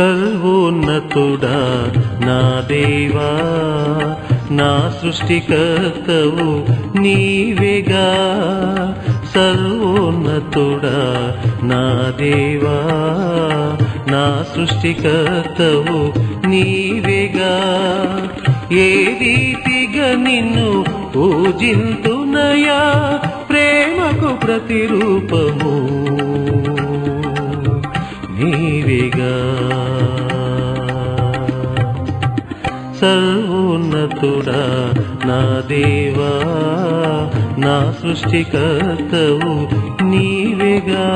సర్వోన్నతుడా నా దేవా నా సృష్టికర్తవు నీవేగా సర్వోన్నతుడా నా దేవా నా సృష్టికర్తవు నీవేగా ఏ రీతిగా నిన్ను పూజింతునయా ప్రేమకు ప్రతిరూపము నీవేగా సర్వోన్నతుడా నా దేవా నా సృష్టికర్తవు నీవేగా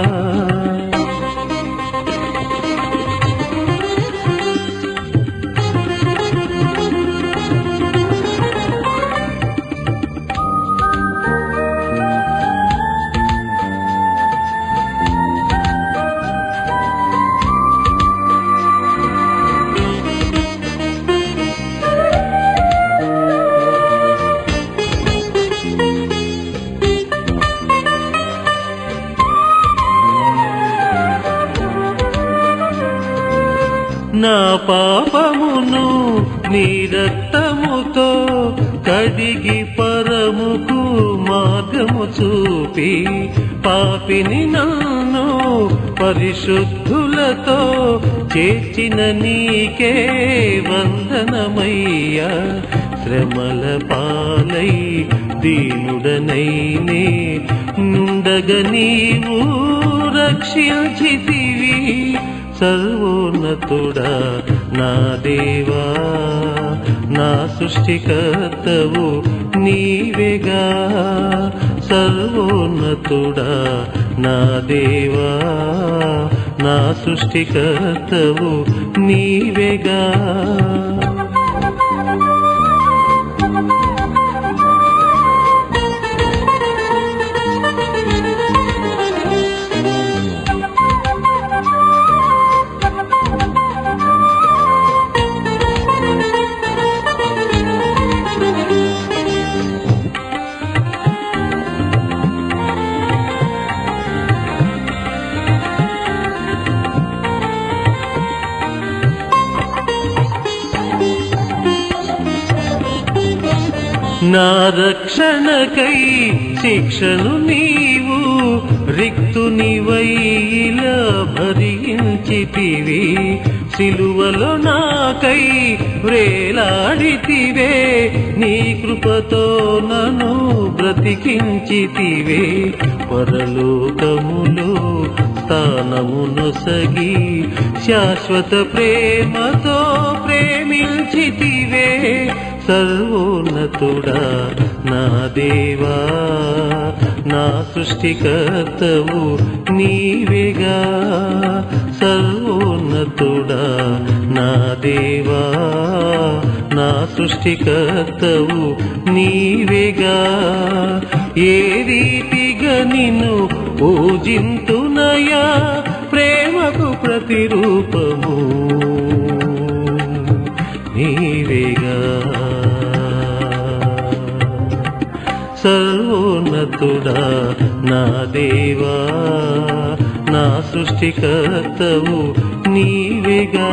నా పాపమును నీ రక్తముతో కడిగి పరముకు మార్గము చూపి పాపిని నన్ను పరిశుద్ధులతో చేర్చిన నీకే వందనమయ్యా శ్రమల పాలై దీనుడనైనే నుండగ నీవు రక్షించితివి సర్వోన్నతుడా నా దేవా నా సృష్టికర్తవు నీవేగా సర్వోన్నతుడా నా దేవా నా సృష్టికర్తవు నీవేగా నా రక్షణకై శిక్షను నీవు రిక్తునివై ఇలా భరించితివి సిలువలో నాకై వ్రేలాడితివే నీ కృపతో నన్ను బ్రతికించితివే పరలోకములో స్థానమునొసగి శాశ్వత ప్రేమతో ప్రేమించితివే సర్వోన్నతుడా నా దేవా నా సృష్టికర్తవు నీవేగా సర్వోన్నతుడా నా దేవా నా సృష్టికర్తవు నీవేగా ఏ రీతిగా నిన్ను పూజింతునయా ప్రేమకు ప్రతిరూపము నీవేగా సర్వోన్నతుడా నా దేవా నా సృష్టికర్తవు నీవేగా